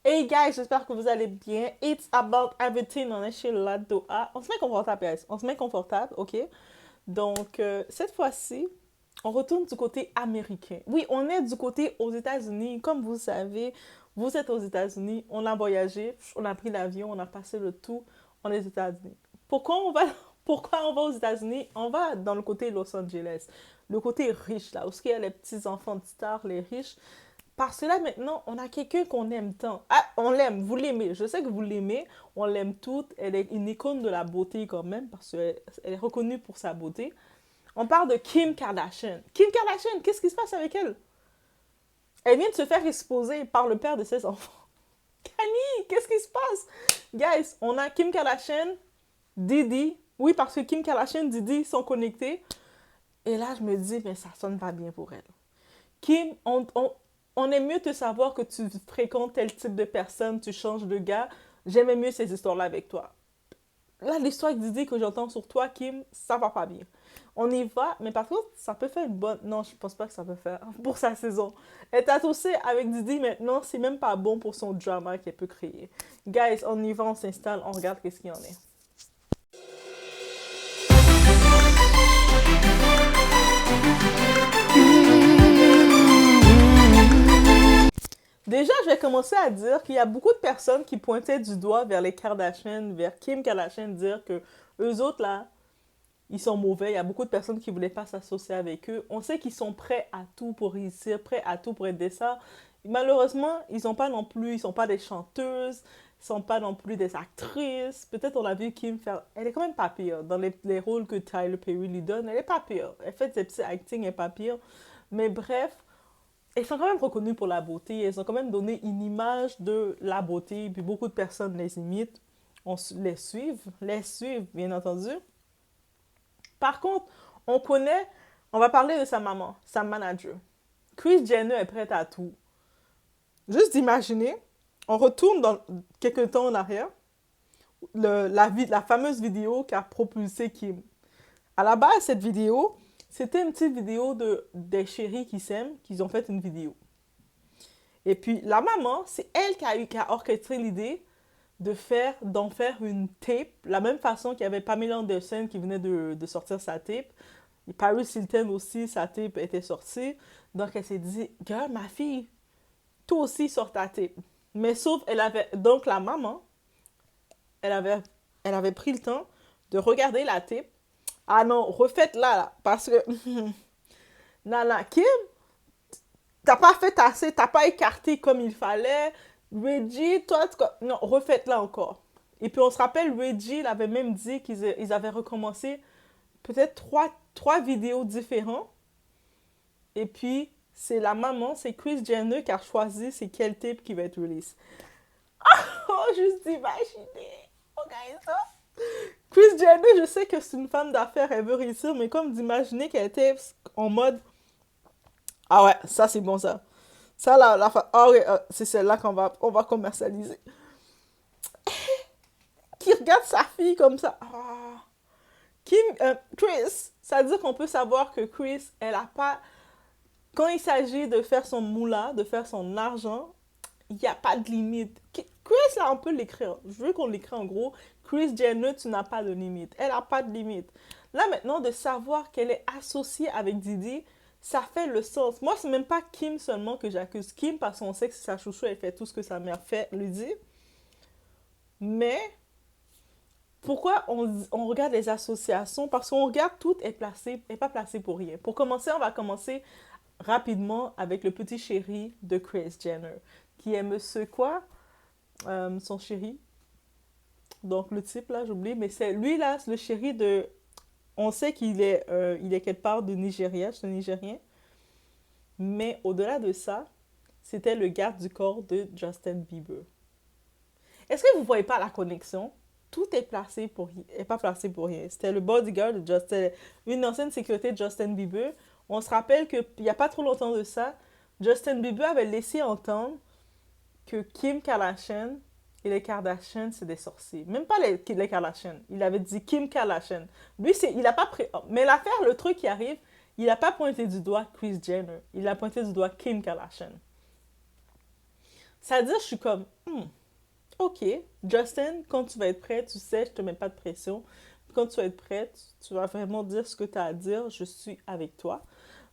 Hey guys, j'espère que vous allez bien. It's about everything. On est chez la Doha. On se met confortable, guys. On se met confortable, ok? Donc, cette fois-ci, on retourne du côté américain. Oui, on est du côté aux États-Unis. Comme vous savez, vous êtes aux États-Unis. On a voyagé, on a pris l'avion, on a passé le tout. On est aux États-Unis. Pourquoi on va aux États-Unis? On va dans le côté Los Angeles. Le côté riche, là, où il y a les petits enfants de stars, les riches. Parce que là, maintenant, on a quelqu'un qu'on aime tant. Ah, on l'aime, vous l'aimez. Je sais que vous l'aimez. On l'aime toutes. Elle est une icône de la beauté quand même, parce qu'elle est reconnue pour sa beauté. On parle de Kim Kardashian. Kim Kardashian, qu'est-ce qui se passe avec elle? Elle vient de se faire exposer par le père de ses enfants. Kanye, qu'est-ce qui se passe? Guys, on a Kim Kardashian, Didi. Oui, parce que Kim Kardashian et Didi sont connectés. Et là, je me dis, mais ça sonne pas bien pour elle. Kim, on aime mieux te savoir que tu fréquentes tel type de personne, tu changes de gars. J'aimais mieux ces histoires-là avec toi. Là, l'histoire d'idée que j'entends sur toi, Kim, ça va pas bien. On y va, mais par contre, ça peut faire une bonne... Non, je pense pas que ça peut faire pour sa saison. Être associée avec Didi maintenant, c'est même pas bon pour son drama qu'elle peut créer. Guys, on y va, on s'installe, on regarde qu'est-ce qu'il y en est. Déjà, je vais commencer à dire qu'il y a beaucoup de personnes qui pointaient du doigt vers les Kardashians, vers Kim Kardashian, dire que eux autres, là, ils sont mauvais. Il y a beaucoup de personnes qui ne voulaient pas s'associer avec eux. On sait qu'ils sont prêts à tout pour réussir, prêts à tout pour être des stars. Malheureusement, ils sont pas non plus, ils sont pas des chanteuses, ils sont pas non plus des actrices. Peut-être on a vu Kim faire... Elle est quand même pas pire. Dans les rôles que Tyler Perry lui donne, elle est pas pire. Elle fait ses petits acting, elle est pas pire. Mais bref, elles sont quand même reconnues pour la beauté. Elles ont quand même donné une image de la beauté. Puis beaucoup de personnes les imitent. Les suivent, bien entendu. Par contre, on connaît, on va parler de sa maman, sa manager. Kris Jenner est prête à tout. Juste d'imaginer, on retourne dans quelques temps en arrière, la fameuse vidéo qui a propulsé Kim. À la base, cette vidéo, c'était une petite vidéo des chéris qui s'aiment, qu'ils ont fait une vidéo. Et puis, la maman, c'est elle qui a orchestré l'idée d'en faire une tape, la même façon qu'il y avait Pamela Anderson qui venait de sortir sa tape. Et Paris Hilton aussi, sa tape était sortie. Donc, elle s'est dit, girl, ma fille, toi aussi, sors ta tape. Mais sauf, donc la maman, elle avait, elle avait pris le temps de regarder la tape. Ah non, refaites-la, là, parce que, Nana, Kim, t'as pas fait assez, t'as pas écarté comme il fallait. Reggie, toi, non, refaites-la encore. Et puis on se rappelle, Reggie, il avait même dit qu'ils avaient recommencé peut-être trois vidéos différentes. Et puis, c'est la maman, c'est Kris Jenner qui a choisi c'est quel tape qui va être release. Oh, juste d'imaginer. Regarde ça. Kris Jenner, je sais que c'est une femme d'affaires, elle veut réussir, mais comme d'imaginer qu'elle était en mode, ah ouais, ça c'est bon ça. Ça, ah ouais, c'est celle-là qu'on va commercialiser. Qui regarde sa fille comme ça. Ah. Chris, ça veut dire qu'on peut savoir que Chris, elle a pas... Quand il s'agit de faire son moula, de faire son argent, il n'y a pas de limite. Chris, là, on peut l'écrire. Je veux qu'on l'écrit en gros. Chris Jenner, tu n'as pas de limite. Elle n'a pas de limite. Là, maintenant, de savoir qu'elle est associée avec Didi, ça fait le sens. Moi, c'est même pas Kim seulement que j'accuse. Kim, parce qu'on sait que c'est sa chouchou, elle fait tout ce que sa mère fait, lui dit. Mais pourquoi on regarde les associations? Parce qu'on regarde tout est pas placé pour rien. Pour commencer, on va commencer rapidement avec le petit chéri de Kris Jenner, qui est monsieur quoi? Son chéri. Donc le type là, j'oublie, mais c'est lui là, c'est le chéri de... On sait il est quelque part de Nigeria, c'est un Nigérien. Mais au-delà de ça, c'était le garde du corps de Justin Bieber. Est-ce que vous voyez pas la connexion? Tout est placé pour rien, est pas placé pour rien. C'était le bodyguard de Justin, une ancienne sécurité de Justin Bieber. On se rappelle qu'il n'y a pas trop longtemps de ça, Justin Bieber avait laissé entendre que Kim Kardashian et les Kardashians, c'est des sorciers. Même pas les Kardashians. Il avait dit Kim Kardashian. Lui, il a pas pris... Mais l'affaire, le truc qui arrive, il n'a pas pointé du doigt Kris Jenner. Il a pointé du doigt Kim Kardashian. C'est-à-dire, je suis comme, OK, Justin, quand tu vas être prêt, tu sais, je te mets pas de pression. Quand tu vas être prête, tu vas vraiment dire ce que tu as à dire, je suis avec toi.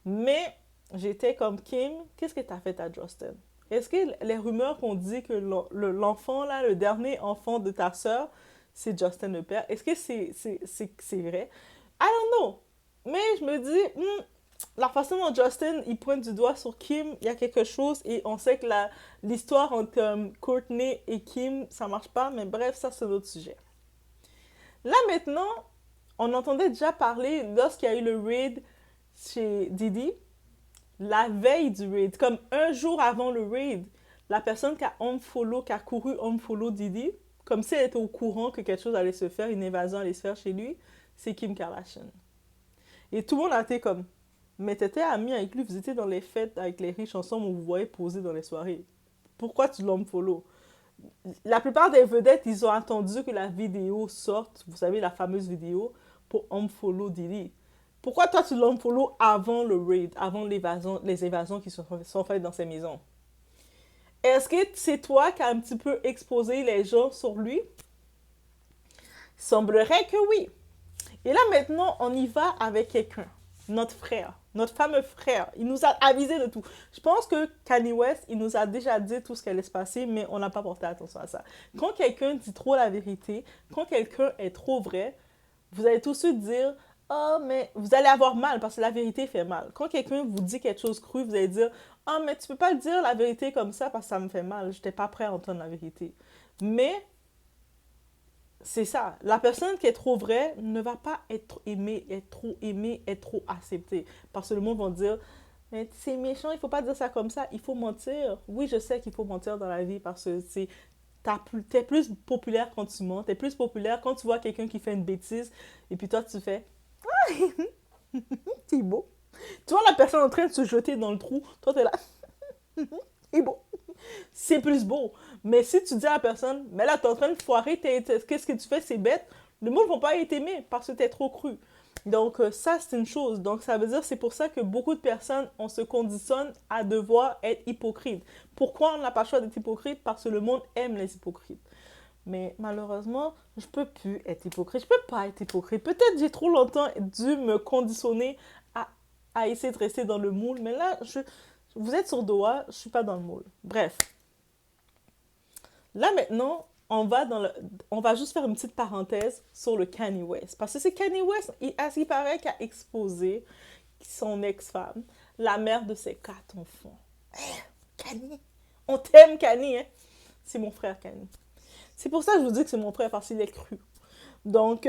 Mais j'étais comme Kim, qu'est-ce que tu as fait à Justin? Est-ce que les rumeurs qu'on dit que l'enfant, là, le dernier enfant de ta sœur, c'est Justin le père, est-ce que c'est vrai? I don't know. Mais je me dis, la façon dont Justin il pointe du doigt sur Kim, il y a quelque chose et on sait que l'histoire entre Courtney et Kim, ça marche pas, mais bref, ça c'est notre sujet. Là maintenant, on entendait déjà parler lorsqu'il y a eu le raid chez Didi, la veille du raid, comme un jour avant le raid, la personne qui a couru unfollow Didi, comme si elle était au courant que quelque chose allait se faire, une évasion allait se faire chez lui, c'est Kim Kardashian. Et tout le monde a été comme, mais t'étais ami avec lui, vous étiez dans les fêtes avec les riches ensemble, on vous voyait poser dans les soirées. Pourquoi tu l'unfollow? La plupart des vedettes, ils ont attendu que la vidéo sorte, vous savez, la fameuse vidéo, pour unfollow Didi. Pourquoi toi tu l'unfollow avant le raid, avant les évasions qui sont faites dans ces maisons? Est-ce que c'est toi qui as un petit peu exposé les gens sur lui? Il semblerait que oui. Et là maintenant, on y va avec quelqu'un, notre frère, notre fameux frère. Il nous a avisé de tout. Je pense que Kanye West, il nous a déjà dit tout ce qui allait se passer, mais on n'a pas porté attention à ça. Quand quelqu'un dit trop la vérité, quand quelqu'un est trop vrai, vous allez tout de suite dire oh, mais vous allez avoir mal parce que la vérité fait mal. Quand quelqu'un vous dit quelque chose cru, vous allez dire ah, mais tu peux pas dire la vérité comme ça parce que ça me fait mal. Je n'étais pas prêt à entendre la vérité. Mais c'est ça. La personne qui est trop vraie ne va pas être trop acceptée. Parce que le monde va dire mais c'est méchant, il faut pas dire ça comme ça, il faut mentir. Oui, je sais qu'il faut mentir dans la vie parce que t'es plus populaire quand tu mens, t'es plus populaire quand tu vois quelqu'un qui fait une bêtise et puis toi tu fais c'est beau. Tu vois la personne en train de se jeter dans le trou, toi t'es là c'est beau. C'est plus beau. Mais si tu dis à la personne, mais là, t'es en train de foirer, qu'est-ce que tu fais, c'est bête, le monde ne va pas t'aimer parce que t'es trop cru. Donc, ça, c'est une chose. Donc, ça veut dire, c'est pour ça que beaucoup de personnes, on se conditionne à devoir être hypocrite. Pourquoi on n'a pas le choix d'être hypocrite? Parce que le monde aime les hypocrites. Mais malheureusement, je peux plus être hypocrite. Je peux pas être hypocrite. Peut-être j'ai trop longtemps dû me conditionner à, à essayer de rester dans le moule. Mais là, vous êtes sur Doha, je suis pas dans le moule. Bref. Là maintenant, on va juste faire une petite parenthèse sur le Kanye West. Parce que c'est Kanye West, à ce qui paraît, qui a exposé son ex-femme, la mère de ses 4 enfants. Kanye, on t'aime Kanye, hein? C'est mon frère Kanye. C'est pour ça que je vous dis que c'est mon frère, parce qu'il est cru. Donc,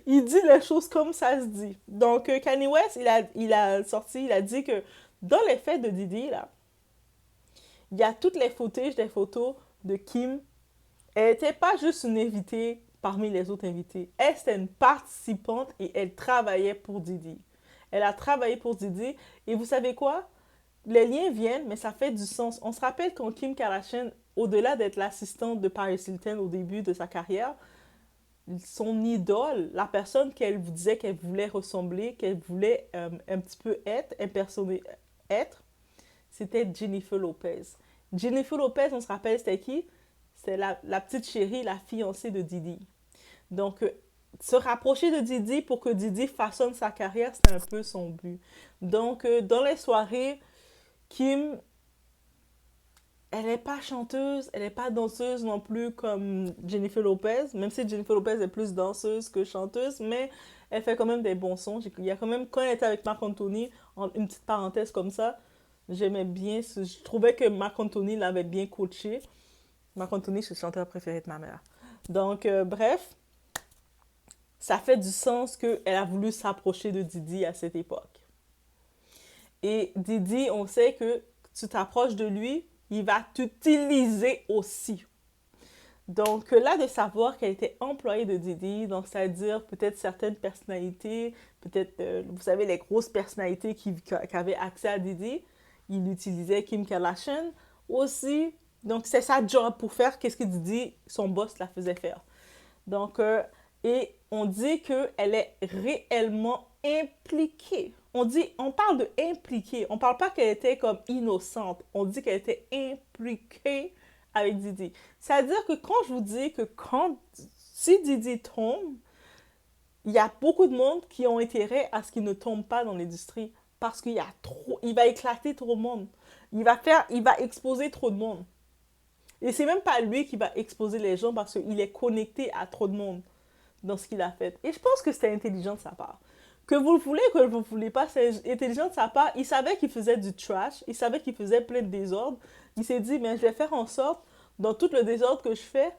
il dit les choses comme ça se dit. Donc, Kanye West, il a dit que dans les fêtes de Didi, là, il y a toutes les footages des photos de Kim. Elle n'était pas juste une invitée parmi les autres invités. Elle, c'était une participante et elle travaillait pour Didi. Elle a travaillé pour Didi. Et vous savez quoi? Les liens viennent, mais ça fait du sens. On se rappelle quand Kim Kardashian, au-delà d'être l'assistante de Paris Hilton au début de sa carrière, son idole, la personne qu'elle vous disait qu'elle voulait ressembler, qu'elle voulait un petit peu impersoner, être, c'était Jennifer Lopez. Jennifer Lopez, on se rappelle, c'était qui? C'est la petite chérie, la fiancée de Didi. Donc, se rapprocher de Didi pour que Didi façonne sa carrière, c'était un peu son but. Donc, dans les soirées, Kim, elle n'est pas chanteuse, elle n'est pas danseuse non plus comme Jennifer Lopez, même si Jennifer Lopez est plus danseuse que chanteuse, mais elle fait quand même des bons sons. Il y a quand même, quand elle était avec Marc Anthony, une petite parenthèse comme ça, j'aimais bien, je trouvais que Marc Anthony l'avait bien coaché. Marc Anthony, c'est le chanteur préféré de ma mère. Donc, bref, ça fait du sens qu'elle a voulu s'approcher de Didi à cette époque. Et Didi, on sait que tu t'approches de lui, il va t'utiliser aussi. Donc là, de savoir qu'elle était employée de Didi, donc c'est-à-dire peut-être certaines personnalités, peut-être, vous savez, les grosses personnalités qui avaient accès à Didi, il utilisait Kim Kardashian aussi. Donc c'est sa job pour faire qu'est-ce que Didi, son boss, la faisait faire. Donc, et on dit qu'elle est réellement impliquée On parle de impliquée. On parle pas qu'elle était comme innocente. On dit qu'elle était impliquée avec Didi. C'est-à-dire que quand je vous dis que si Didi tombe, il y a beaucoup de monde qui ont intérêt à ce qu'il ne tombe pas dans l'industrie parce qu'il y a trop, il va éclater trop de monde. Il va exposer trop de monde. Et c'est même pas lui qui va exposer les gens parce qu'il est connecté à trop de monde dans ce qu'il a fait. Et je pense que c'était intelligent de sa part. Que vous le voulez, que vous le voulez pas, c'est intelligent de sa part. Il savait qu'il faisait du trash, il savait qu'il faisait plein de désordre. Il s'est dit, mais je vais faire en sorte, dans tout le désordre que je fais,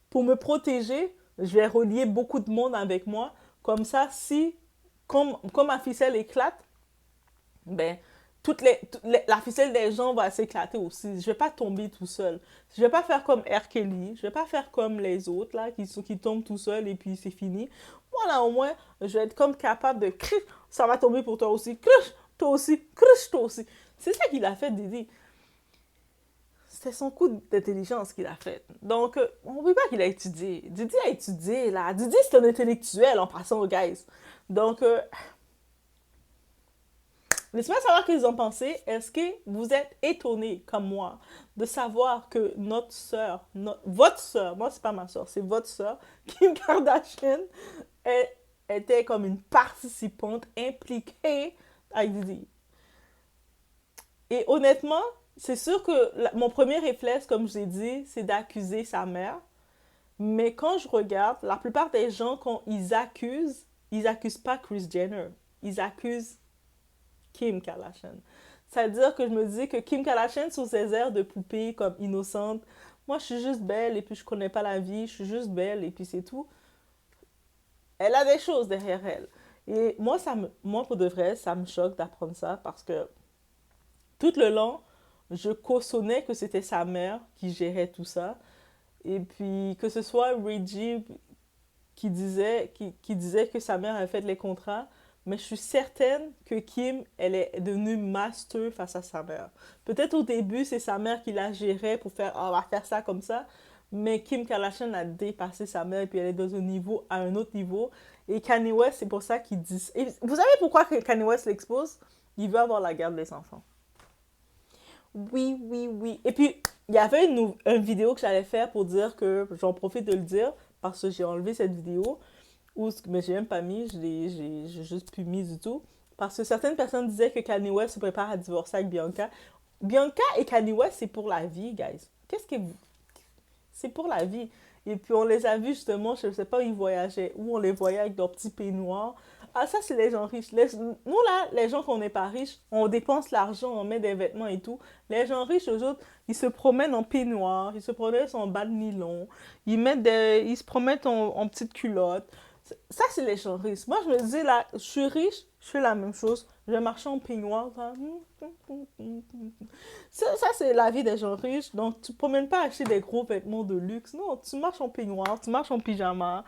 pour me protéger, je vais relier beaucoup de monde avec moi. Comme ça, si, comme ma ficelle éclate, ben, la ficelle des gens va s'éclater aussi. Je vais pas tomber tout seul. Je vais pas faire comme R. Kelly. Je vais pas faire comme les autres, là, qui tombent tout seuls et puis c'est fini. Moi, là, au moins, je vais être comme capable de... Ça va tomber pour toi aussi. Toi aussi. Toi aussi. C'est ça qu'il a fait, Didi. C'était son coup d'intelligence qu'il a fait. Donc, on ne oublie pas qu'il a étudié. Didi a étudié, là. Didi, c'est un intellectuel, en passant aux guys. Donc, laissez-moi savoir ce qu'ils ont pensé. Est-ce que vous êtes étonnés, comme moi, de savoir que notre sœur, votre sœur, moi c'est pas ma sœur, c'est votre sœur, Kim Kardashian, était comme une participante impliquée avec Didi. Et honnêtement, c'est sûr que mon premier réflexe, comme je l'ai dit, c'est d'accuser sa mère. Mais quand je regarde, la plupart des gens, quand ils accusent pas Kris Jenner. Ils accusent Kim Kardashian. C'est-à-dire que je me dis que Kim Kardashian, sous ses airs de poupée comme innocente, moi je suis juste belle et puis je connais pas la vie, je suis juste belle et puis c'est tout. Elle a des choses derrière elle. Et moi pour de vrai, ça me choque d'apprendre ça parce que tout le long, je cautionnais que c'était sa mère qui gérait tout ça. Et puis que ce soit Reggie qui disait que sa mère avait fait les contrats, mais je suis certaine que Kim, elle est devenue master face à sa mère. Peut-être au début, c'est sa mère qui la gérait pour faire, ah, on va faire ça comme ça, mais Kim Kardashian a dépassé sa mère et puis elle est dans un niveau, à un autre niveau. Et Kanye West, c'est pour ça qu'il dit... Et vous savez pourquoi Kanye West l'expose? Il veut avoir la garde des enfants. Oui, oui, oui. Et puis, il y avait une vidéo que j'allais faire pour dire que, j'en profite de le dire, parce que j'ai enlevé cette vidéo, mais j'ai même pas mis, j'ai juste plus mis du tout. Parce que certaines personnes disaient que Kanye West se prépare à divorcer avec Bianca. Bianca et Kanye West, c'est pour la vie, guys. Qu'est-ce que vous... C'est pour la vie. Et puis on les a vus justement, je ne sais pas où ils voyageaient, où on les voyait avec leurs petits peignoirs. Ah, ça, c'est les gens riches. Nous, là, les gens qu'on n'est pas riches, on dépense l'argent, on met des vêtements et tout. Les gens riches, eux autres, ils se promènent en peignoir, ils se promènent en bas de nylon, ils se promènent en petite culotte. Ça, c'est les gens riches. Moi, je me dis, là, je suis riche, je fais la même chose. Je vais marcher en peignoir. Ça, c'est la vie des gens riches. Donc, tu ne promènes pas acheter des gros vêtements de luxe. Non, tu marches en peignoir, tu marches en pyjama,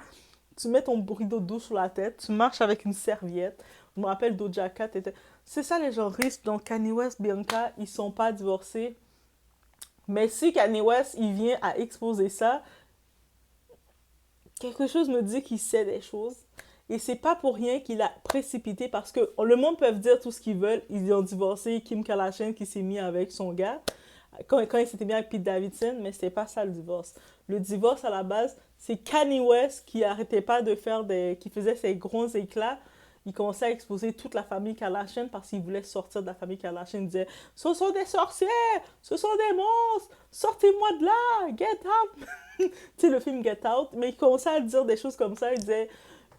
tu mets ton rideau d'eau sur la tête, tu marches avec une serviette. Je me rappelle Doja Cat était... C'est ça les gens riches. Donc, Kanye West, Bianca, ils sont pas divorcés. Mais si Kanye West, il vient à exposer ça, quelque chose me dit qu'il sait des choses. Et c'est pas pour rien qu'il a précipité parce que le monde peut dire tout ce qu'ils veulent. Ils ont divorcé Kim Kardashian qui s'est mis avec son gars quand il s'était mis avec Pete Davidson, mais c'était pas ça le divorce. Le divorce à la base, c'est Kanye West qui arrêtait pas de faire qui faisait ses gros éclats. Il commençait à exposer toute la famille Kardashian parce qu'il voulait sortir de la famille Kardashian. Il disait, ce sont des sorciers, ce sont des monstres, sortez-moi de là, get out. Tu sais, le film Get Out, mais il commençait à dire des choses comme ça. Il disait,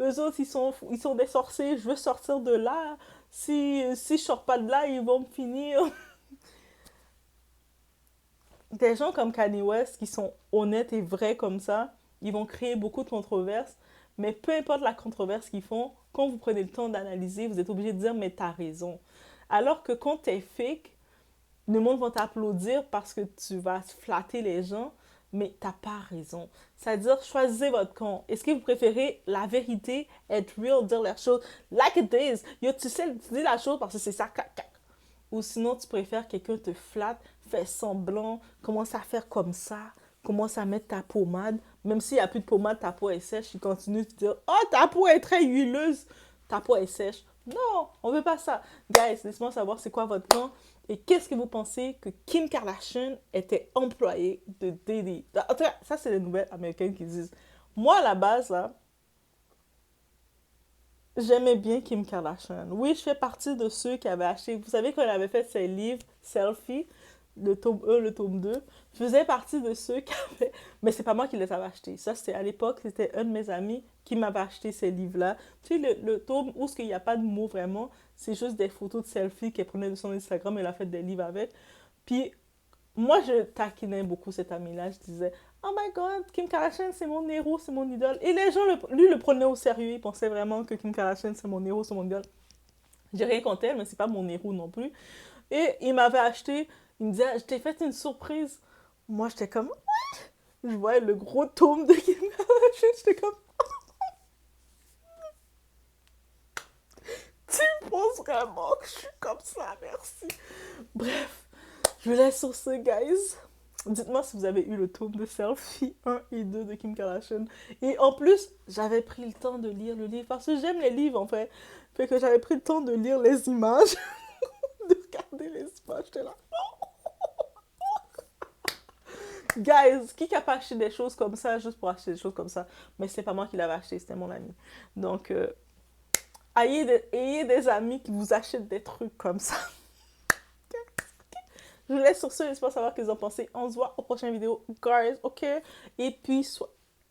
eux autres, ils sont des sorciers, je veux sortir de là. Si je sors pas de là, ils vont me finir. Des gens comme Kanye West qui sont honnêtes et vrais comme ça, ils vont créer beaucoup de controverses. Mais peu importe la controverse qu'ils font, quand vous prenez le temps d'analyser, vous êtes obligé de dire, mais t'as raison. Alors que quand t'es fake, le monde va t'applaudir parce que tu vas flatter les gens, mais t'as pas raison. C'est-à-dire, choisissez votre camp. Est-ce que vous préférez la vérité, être real, dire la chose like it is? Yo, tu sais, tu dis la chose parce que c'est ça. Ou sinon, tu préfères quelqu'un te flatte, fait semblant, commence à faire comme ça, commence à mettre ta pommade. Même s'il n'y a plus de pommade, ta peau est sèche, il continue de te dire, oh, ta peau est très huileuse, ta peau est sèche. Non, on veut pas ça. Guys, laissez-moi savoir c'est quoi votre plan et qu'est-ce que vous pensez que Kim Kardashian était employée de Diddy. En tout cas, ça, c'est les nouvelles américaines qui disent. Moi, à la base, là, j'aimais bien Kim Kardashian. Oui, je fais partie de ceux qui avaient acheté. Vous savez, quand elle avait fait ses livres Selfie, le tome 1, le tome 2, je faisais partie de ceux qui avaient. Mais c'est pas moi qui les avais achetés. Ça, c'était à l'époque, c'était un de mes amis qui m'avait acheté ces livres-là. Tu sais, le tome où il n'y a pas de mots vraiment, c'est juste des photos de selfie qu'elle prenait de son Instagram et elle a fait des livres avec. Puis moi, je taquinais beaucoup cet ami-là. Je disais, oh my god, Kim Kardashian, c'est mon héros, c'est mon idole. Et les gens, lui, le prenaient au sérieux. Ils pensaient vraiment que Kim Kardashian, c'est mon héros, c'est mon idole. J'ai rien contre elle, mais c'est pas mon héros non plus. Et il m'avait acheté, il me disait, je t'ai fait une surprise. Moi, j'étais comme, je voyais le gros tome de Kim Kardashian. J'étais comme, tu penses vraiment que je suis comme ça, merci. Bref, je vous laisse sur ce, guys. Dites-moi si vous avez eu le tome de Selfie 1 et 2 de Kim Kardashian. Et en plus, j'avais pris le temps de lire le livre parce que j'aime les livres en fait. Fait que j'avais pris le temps de lire les images, de regarder les images. J'étais là. Guys, qui a pas acheté des choses comme ça juste pour acheter des choses comme ça? Mais c'est pas moi qui l'avais acheté, c'était mon ami. Donc, ayez des amis qui vous achètent des trucs comme ça. Je vous laisse sur ce, j'espère savoir ce que vous en pensez. On se voit aux prochaines vidéos, guys, ok? Et puis,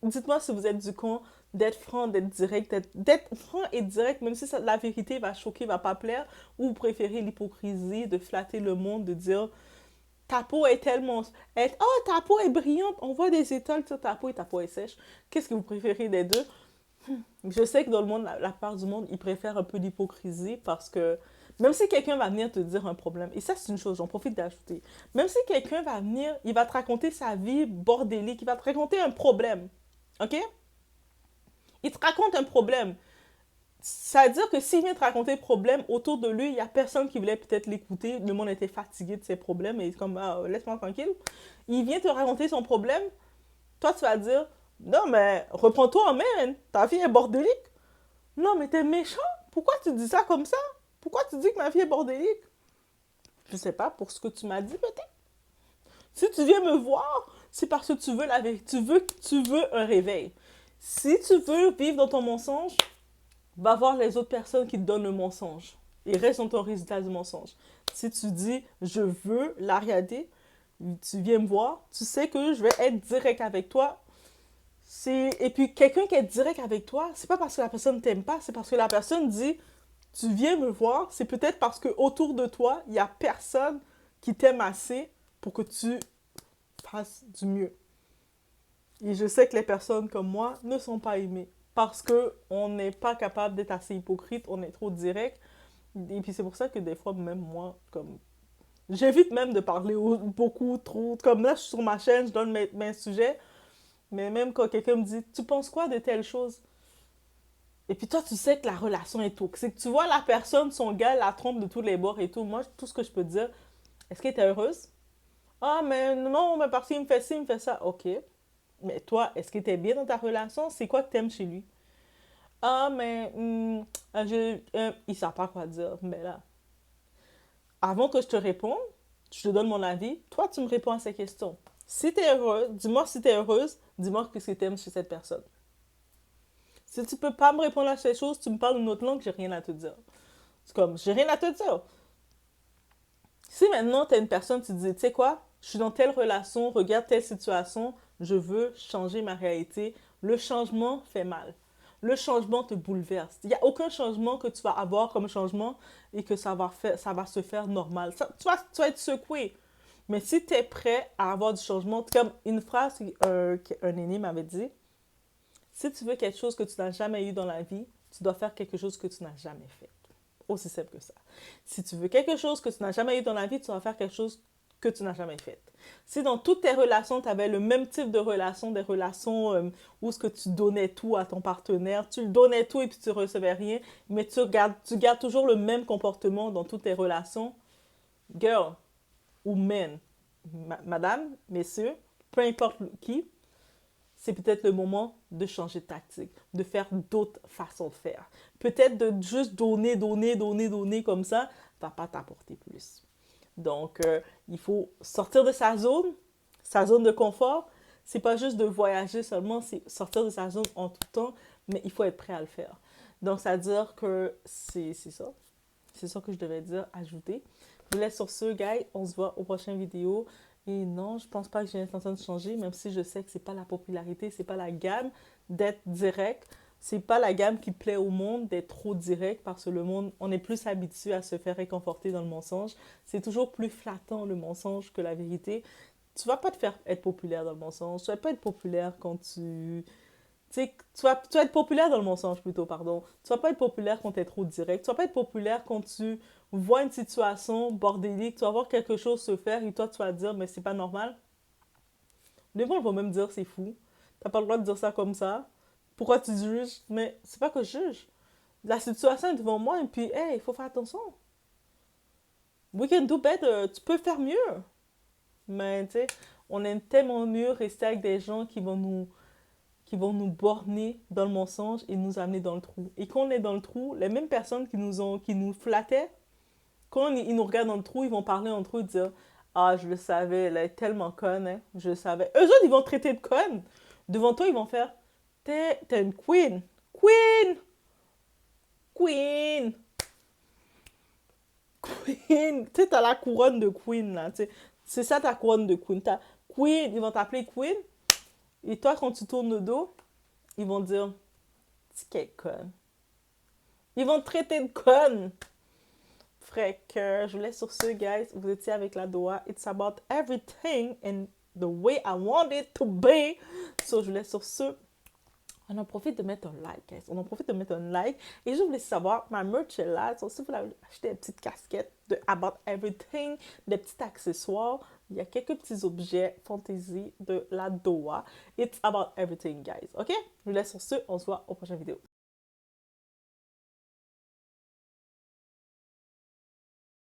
dites-moi si vous êtes du con d'être franc, d'être direct, d'être franc et direct, même si la vérité va choquer, va pas plaire, ou vous préférez l'hypocrisie, de flatter le monde, de dire ta peau est tellement... oh, ta peau est brillante, on voit des étoiles sur ta peau et ta peau est sèche. Qu'est-ce que vous préférez des deux? Je sais que dans le monde, la part du monde, ils préfèrent un peu l'hypocrisie parce que même si quelqu'un va venir te dire un problème, et ça c'est une chose, j'en profite d'ajouter, même si quelqu'un va venir, il va te raconter sa vie bordélique, il va te raconter un problème, ok? Il te raconte un problème. Ça veut dire que s'il vient te raconter le problème, autour de lui, il n'y a personne qui voulait peut-être l'écouter, le monde était fatigué de ses problèmes, et il est comme, ah, laisse-moi tranquille. Il vient te raconter son problème, toi tu vas dire, non mais reprends-toi en main, ta vie est bordélique. Non, mais t'es méchant. Pourquoi tu dis ça comme ça? Pourquoi tu dis que ma vie est bordélique? Je sais pas, pour ce que tu m'as dit peut-être. Si tu viens me voir, c'est parce que tu veux la vérité. Tu veux un réveil. Si tu veux vivre dans ton mensonge, va voir les autres personnes qui te donnent le mensonge. Et reste dans ton résultat du mensonge. Si tu dis, je veux la regarder, tu viens me voir, tu sais que je vais être direct avec toi. Et puis, quelqu'un qui est direct avec toi, c'est pas parce que la personne t'aime pas, c'est parce que la personne dit, tu viens me voir, c'est peut-être parce que autour de toi, il y a personne qui t'aime assez pour que tu fasses du mieux. Et je sais que les personnes comme moi ne sont pas aimées parce que on n'est pas capable d'être assez hypocrite, on est trop direct. Et puis c'est pour ça que des fois, même moi, comme j'évite même de parler beaucoup trop. Comme là, je suis sur ma chaîne, je donne mes sujets. Mais même quand quelqu'un me dit, tu penses quoi de telle chose? Et puis toi, tu sais que la relation est toxique. Tu vois la personne, son gars, la trompe de tous les bords et tout. Moi, tout ce que je peux te dire, est-ce qu'elle était heureuse? Ah, mais non, mais parce qu'il me fait ci, il me fait ça. Ok. Mais toi, est-ce que t'es bien dans ta relation? C'est quoi que t'aimes chez lui? Ah, mais il ne sait pas quoi dire. Mais là, avant que je te réponde, je te donne mon avis. Toi, tu me réponds à ces questions. Si t'es heureuse, dis-moi si t'es heureuse, dis-moi ce que t'aimes chez cette personne. Si tu peux pas me répondre à ces choses, tu me parles une autre langue, j'ai rien à te dire. C'est comme, j'ai rien à te dire. Si maintenant t'as une personne, tu te dis, tu sais quoi, je suis dans telle relation, regarde telle situation, je veux changer ma réalité, le changement fait mal. Le changement te bouleverse. Il n'y a aucun changement que tu vas avoir comme changement et que ça va se faire normal. Tu vas être secoué. Mais si tu es prêt à avoir du changement, comme une phrase qu'un aîné m'avait dit, si tu veux quelque chose que tu n'as jamais eu dans la vie, tu dois faire quelque chose que tu n'as jamais fait. Aussi simple que ça. Si tu veux quelque chose que tu n'as jamais eu dans la vie, tu dois faire quelque chose que tu n'as jamais fait. Si dans toutes tes relations, tu avais le même type de relation, des relations où ce que tu donnais tout à ton partenaire, tu le donnais tout et puis tu recevais rien, mais tu gardes toujours le même comportement dans toutes tes relations, girl ou man, madame, messieurs, peu importe qui, c'est peut-être le moment de changer de tactique, de faire d'autres façons de faire. Peut-être de juste donner comme ça, va pas t'apporter plus. Donc, il faut sortir de sa zone de confort. C'est pas juste de voyager seulement, c'est sortir de sa zone en tout temps, mais il faut être prêt à le faire. Donc, ça veut dire que c'est ça. C'est ça que je devais dire, ajouter. Je vous laisse sur ce, guys. On se voit aux prochaines vidéos. Et non, je pense pas que j'ai l'intention de changer, même si je sais que c'est pas la popularité, c'est pas la gamme d'être direct. C'est pas la gamme qui plaît au monde d'être trop direct parce que le monde, on est plus habitué à se faire réconforter dans le mensonge. C'est toujours plus flattant le mensonge que la vérité. Tu vas pas te faire être populaire dans le mensonge. Tu vas pas être populaire quand tu sais, tu vas être populaire dans le mensonge plutôt, pardon. Tu vas pas être populaire quand tu es trop direct. Tu vas pas être populaire quand tu vois une situation bordélique, tu vas voir quelque chose se faire et toi tu vas dire mais c'est pas normal. Les gens vont même dire c'est fou. T'as pas le droit de dire ça comme ça. Pourquoi tu juges? Mais c'est pas que je juge. La situation est devant moi et puis hey, il faut faire attention. We can do better. Tu peux faire mieux. Mais tu sais, on aime tellement mieux rester avec des gens qui vont nous borner dans le mensonge et nous amener dans le trou. Et quand on est dans le trou, les mêmes personnes qui nous flattaient, quand ils nous regardent dans le trou, ils vont parler entre eux et dire ah, je le savais, elle est tellement conne, hein. Je le savais. Eux autres, ils vont te traiter de conne. Devant toi, ils vont faire t'es une queen. Queen! Queen! Queen! Tu sais, t'as la couronne de queen, là. Tu sais. C'est ça ta couronne de queen. T'as queen, ils vont t'appeler queen. Et toi, quand tu tournes le dos, ils vont dire c'est quelle conne. Ils vont te traiter de conne. Fait que je vous laisse sur ce, guys. Vous étiez avec la Doa. It's about everything and the way I want it to be. So, je vous laisse sur ce. On en profite de mettre un like, guys. On en profite de mettre un like. Et je voulais savoir, ma merch est là. So, si vous voulez acheter des petites casquettes de About Everything, des petits accessoires, il y a quelques petits objets fantasy de la Doa. It's about everything, guys. OK? Je vous laisse sur ce. On se voit aux prochaines vidéos.